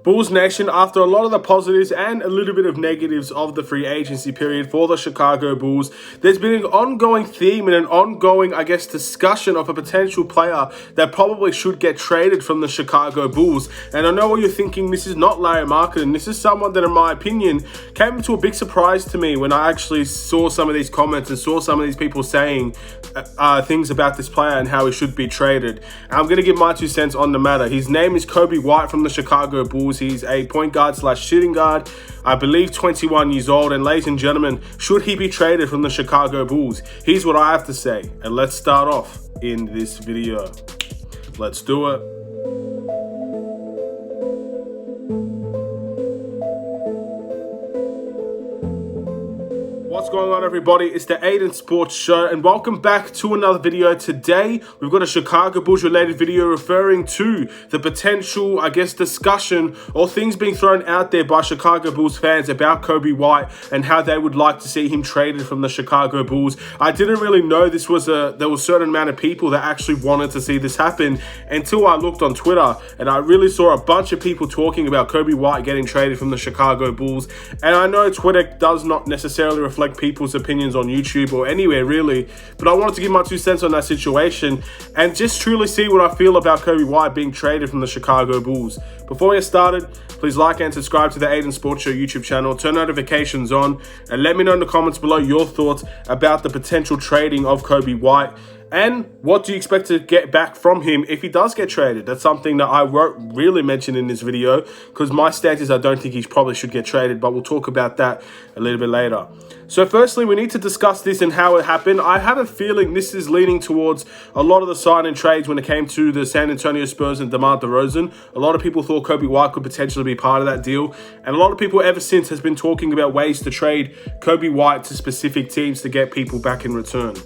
Bulls Nation, after a lot of the positives and a little bit of negatives of the free agency period for the Chicago Bulls, there's been an ongoing theme and an ongoing, discussion of a potential player that probably should get traded from the Chicago Bulls. And I know what you're thinking, this is not Larry Marketing. This is someone that, in my opinion, came to a big surprise to me when I actually saw some of these comments and saw some of these people saying things about this player and how he should be traded. And I'm going to give my 2 cents on the matter. His name is Coby White from the Chicago Bulls. He's a point guard / shooting guard, I believe 21 years old. And ladies and gentlemen, should he be traded from the Chicago Bulls? Here's what I have to say. And let's start off in this video. Let's do it. What's going on, everybody? It's the Aidan Sports Show, and welcome back to another video. Today, we've got a Chicago Bulls related video referring to the potential, discussion or things being thrown out there by Chicago Bulls fans about Coby White and how they would like to see him traded from the Chicago Bulls. I didn't really know there was a certain amount of people that actually wanted to see this happen until I looked on Twitter, and I really saw a bunch of people talking about Coby White getting traded from the Chicago Bulls. And I know Twitter does not necessarily reflect people's opinions on YouTube or anywhere really, but I wanted to give my 2 cents on that situation and just truly see what I feel about Coby White being traded from the Chicago Bulls. Before we get started, please like and subscribe to the Aidan Sports Show YouTube channel, turn notifications on, and let me know in the comments below your thoughts about the potential trading of Coby White. And what do you expect to get back from him if he does get traded? That's something that I won't really mention in this video because my stance is I don't think he probably should get traded, but we'll talk about that a little bit later. So firstly, we need to discuss this and how it happened. I have a feeling this is leaning towards a lot of the sign and trades when it came to the San Antonio Spurs and DeMar DeRozan. A lot of people thought Coby White could potentially be part of that deal. And a lot of people ever since has been talking about ways to trade Coby White to specific teams to get people back in return.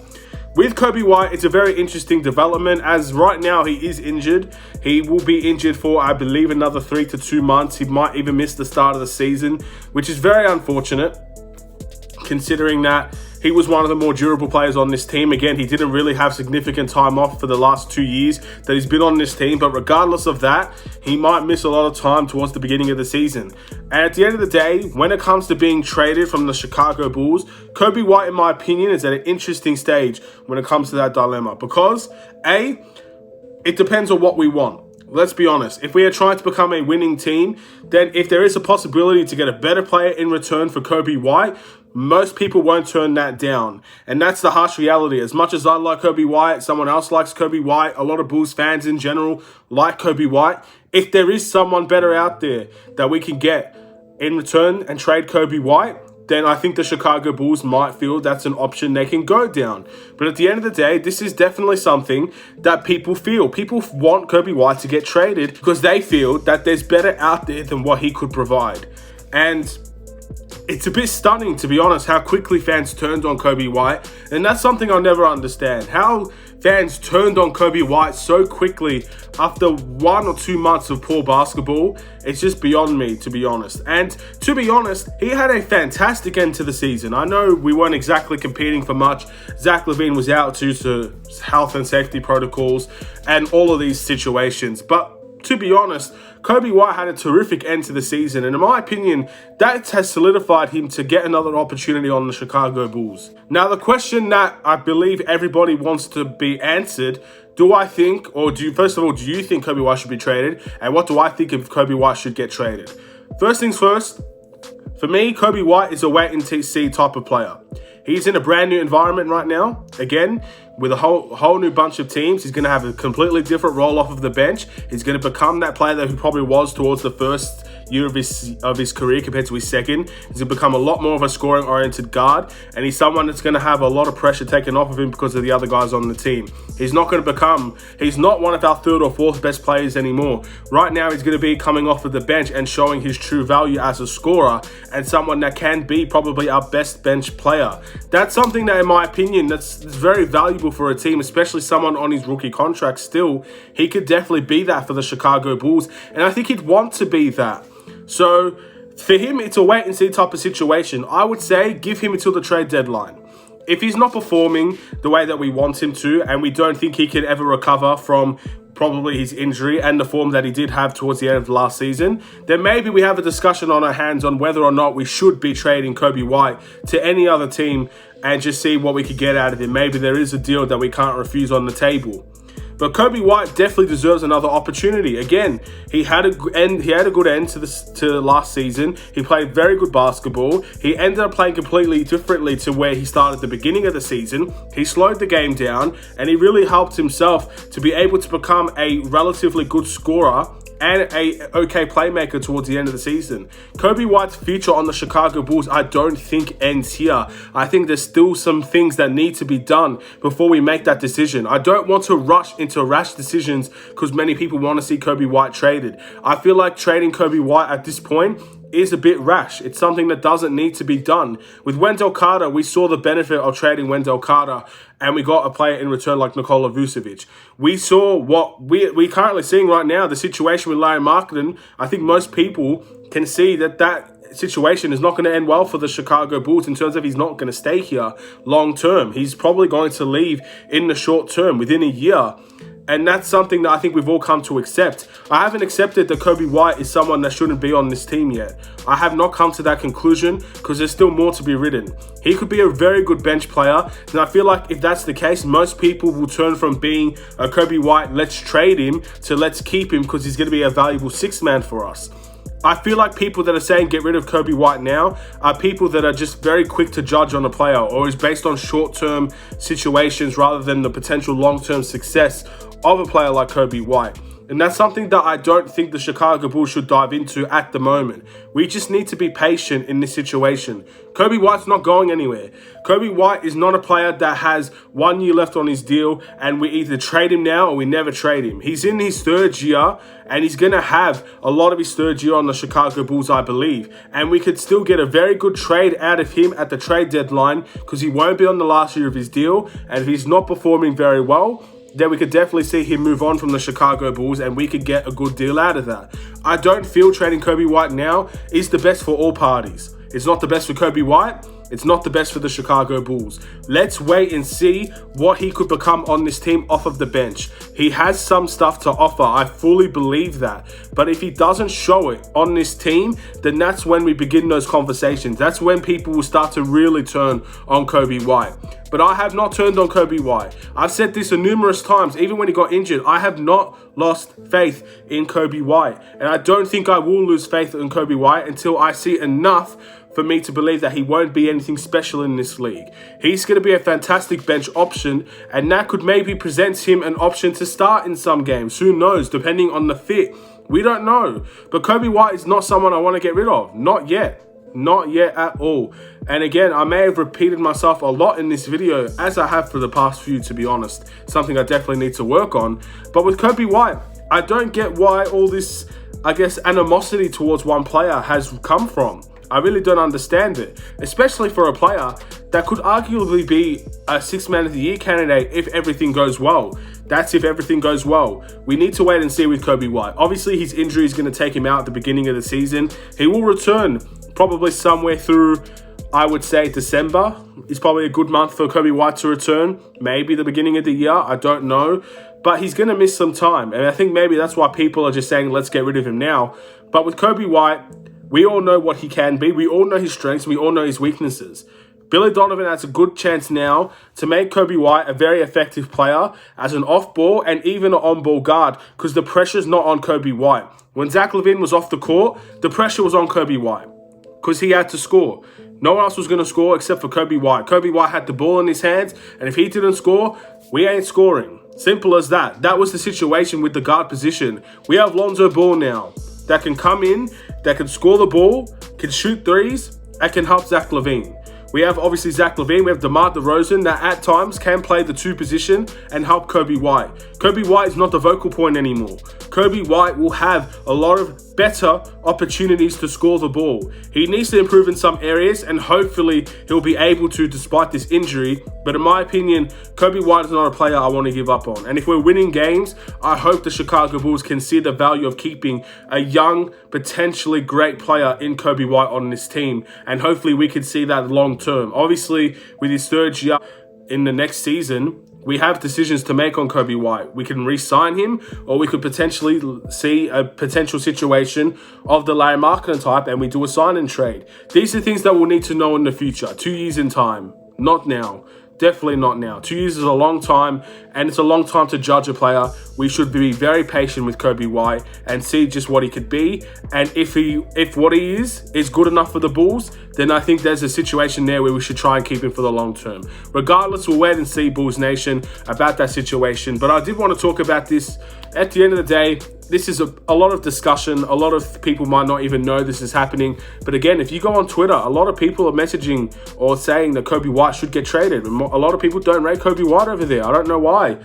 With Coby White, it's a very interesting development as right now he is injured. He will be injured for, I believe, another 3 to 2 months. He might even miss the start of the season, which is very unfortunate considering that he was one of the more durable players on this team. Again, he didn't really have significant time off for the last 2 years that he's been on this team, but regardless of that, he might miss a lot of time towards the beginning of the season. And at the end of the day, when it comes to being traded from the Chicago Bulls, Coby White, in my opinion, is at an interesting stage when it comes to that dilemma because, A, it depends on what we want. Let's be honest. If we are trying to become a winning team, then if there is a possibility to get a better player in return for Coby White, most people won't turn that down. And that's the harsh reality. As much as I like Coby White, someone else likes Coby White, a lot of Bulls fans in general like Coby White. If there is someone better out there that we can get in return and trade Coby White, then I think the Chicago Bulls might feel that's an option they can go down. But at the end of the day, this is definitely something that people feel. People want Coby White to get traded because they feel that there's better out there than what he could provide. And it's a bit stunning, to be honest, how quickly fans turned on Coby White. And that's something I'll never understand. How fans turned on Coby White so quickly after 1 or 2 months of poor basketball. It's just beyond me, to be honest. And to be honest, he had a fantastic end to the season. I know we weren't exactly competing for much. Zach LaVine was out due to health and safety protocols and all of these situations. But to be honest, Coby White had a terrific end to the season, and in my opinion, that has solidified him to get another opportunity on the Chicago Bulls. Now, the question that I believe everybody wants to be answered, first of all, do you think Coby White should be traded? And what do I think if Coby White should get traded? First things first, for me, Coby White is a wait-and-see type of player. He's in a brand new environment right now. Again, with a whole new bunch of teams, he's going to have a completely different role off of the bench. He's going to become that player that he probably was towards the first year of his career compared to his second. He's going to become a lot more of a scoring-oriented guard, and he's someone that's going to have a lot of pressure taken off of him because of the other guys on the team. He's not one of our third or fourth best players anymore. Right now, he's going to be coming off of the bench and showing his true value as a scorer and someone that can be probably our best bench player. That's something that, in my opinion, that's very valuable for a team, especially someone on his rookie contract still. He could definitely be that for the Chicago Bulls, and I think he'd want to be that. So for him, it's a wait-and-see type of situation. I would say give him until the trade deadline. If he's not performing the way that we want him to, and we don't think he can ever recover from probably his injury and the form that he did have towards the end of the last season, then maybe we have a discussion on our hands on whether or not we should be trading Coby White to any other team and just see what we could get out of him. Maybe there is a deal that we can't refuse on the table. But Coby White definitely deserves another opportunity. Again, he had a good end to last season. He played very good basketball. He ended up playing completely differently to where he started at the beginning of the season. He slowed the game down, and he really helped himself to be able to become a relatively good scorer and a okay playmaker towards the end of the season. Coby White's future on the Chicago Bulls, I don't think ends here. I think there's still some things that need to be done before we make that decision. I don't want to rush into rash decisions because many people want to see Coby White traded. I feel like trading Coby White at this point is a bit rash. It's something that doesn't need to be done. With Wendell Carter, we saw the benefit of trading Wendell Carter, and we got a player in return like Nikola Vucevic. We saw what we're currently seeing right now, the situation with Larry Marketing. I think most people can see that situation is not going to end well for the Chicago Bulls in terms of he's not going to stay here long term. He's probably going to leave in the short term, within a year. And that's something that I think we've all come to accept. I haven't accepted that Coby White is someone that shouldn't be on this team yet. I have not come to that conclusion because there's still more to be written. He could be a very good bench player. And I feel like if that's the case, most people will turn from being a Coby White, let's trade him, to let's keep him because he's going to be a valuable sixth man for us. I feel like people that are saying get rid of Coby White now are people that are just very quick to judge on a player or is based on short-term situations rather than the potential long-term success of a player like Coby White. And that's something that I don't think the Chicago Bulls should dive into at the moment. We just need to be patient in this situation. Coby White's not going anywhere. Coby White is not a player that has 1 year left on his deal and we either trade him now or we never trade him. He's in his third year and he's going to have a lot of his third year on the Chicago Bulls, I believe. And we could still get a very good trade out of him at the trade deadline because he won't be on the last year of his deal. And if he's not performing very well, then we could definitely see him move on from the Chicago Bulls and we could get a good deal out of that. I don't feel trading Coby White now is the best for all parties. It's not the best for Coby White. It's not the best for the Chicago Bulls. Let's wait and see what he could become on this team off of the bench. He has some stuff to offer. I fully believe that. But if he doesn't show it on this team, then that's when we begin those conversations. That's when people will start to really turn on Coby White. But I have not turned on Coby White. I've said this numerous times, even when he got injured. I have not lost faith in Coby White. And I don't think I will lose faith in Coby White until I see enough for me to believe that he won't be anything special in this league. He's going to be a fantastic bench option, and that could maybe present him an option to start in some games. Who knows, depending on the fit. We don't know. But Coby White is not someone I want to get rid of. Not yet. Not yet at all. And again, I may have repeated myself a lot in this video, as I have for the past few, to be honest. Something I definitely need to work on. But with Coby White, I don't get why all this, I guess, animosity towards one player has come from. I really don't understand it, especially for a player that could arguably be a Sixth Man of the Year candidate if everything goes well. That's if everything goes well. We need to wait and see with Coby White. Obviously, his injury is going to take him out at the beginning of the season. He will return probably somewhere through, I would say, December. It's probably a good month for Coby White to return. Maybe the beginning of the year. I don't know. But he's going to miss some time. And I think maybe that's why people are just saying, let's get rid of him now. But with Coby White, we all know what he can be. We all know his strengths. We all know his weaknesses. Billy Donovan has a good chance now to make Coby White a very effective player as an off-ball and even an on-ball guard because the pressure's not on Coby White. When Zach LaVine was off the court, the pressure was on Coby White because he had to score. No one else was going to score except for Coby White. Coby White had the ball in his hands, and if he didn't score, we ain't scoring. Simple as that. That was the situation with the guard position. We have Lonzo Ball now that can come in, that can score the ball, can shoot threes, and can help Zach LaVine. We have obviously Zach LaVine, we have DeMar DeRozan that at times can play the two position and help Coby White. Coby White is not the vocal point anymore. Coby White will have a lot of better opportunities to score the ball. He needs to improve in some areas and hopefully he'll be able to despite this injury. But in my opinion, Coby White is not a player I want to give up on. And if we're winning games, I hope the Chicago Bulls can see the value of keeping a young, potentially great player in Coby White on this team. And hopefully we can see that long term. Obviously, with his third year in the next season, we have decisions to make on Coby White. We can re-sign him, or we could potentially see a potential situation of the Larry Markkinen type and we do a sign and trade. These are things that we'll need to know in the future, 2 years in time, not now. Definitely not now. 2 years is a long time, and it's a long time to judge a player. We should be very patient with Coby White and see just what he could be. And if what he is good enough for the Bulls, then I think there's a situation there where we should try and keep him for the long term. Regardless, we'll wait and see, Bulls Nation, about that situation. But I did want to talk about this. At the end of the day, this is a lot of discussion. A lot of people might not even know this is happening. But again, if you go on Twitter, a lot of people are messaging or saying that Coby White should get traded. And a lot of people don't rate Coby White over there. I don't know why.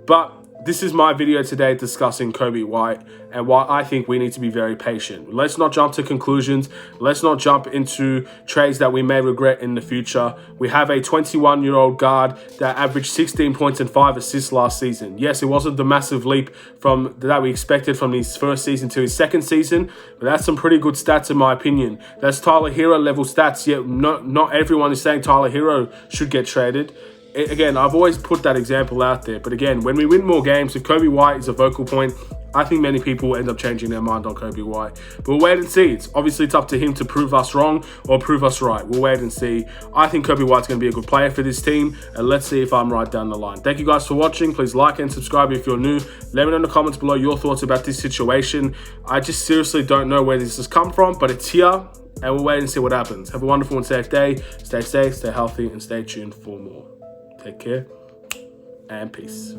But this is my video today discussing Coby White and why I think we need to be very patient. Let's not jump to conclusions. Let's not jump into trades that we may regret in the future. We have a 21-year-old guard that averaged 16 points and 5 assists last season. Yes, it wasn't the massive leap that we expected from his first season to his second season, but that's some pretty good stats in my opinion. That's Tyler Hero level stats, yet not everyone is saying Tyler Hero should get traded. Again, I've always put that example out there. But again, when we win more games, if Coby White is a vocal point, I think many people will end up changing their mind on Coby White. But we'll wait and see. It's up to him to prove us wrong or prove us right. We'll wait and see. I think Coby White's going to be a good player for this team. And let's see if I'm right down the line. Thank you guys for watching. Please like and subscribe if you're new. Let me know in the comments below your thoughts about this situation. I just seriously don't know where this has come from, but it's here. And we'll wait and see what happens. Have a wonderful and safe day. Stay safe, stay healthy, and stay tuned for more. Take care and peace.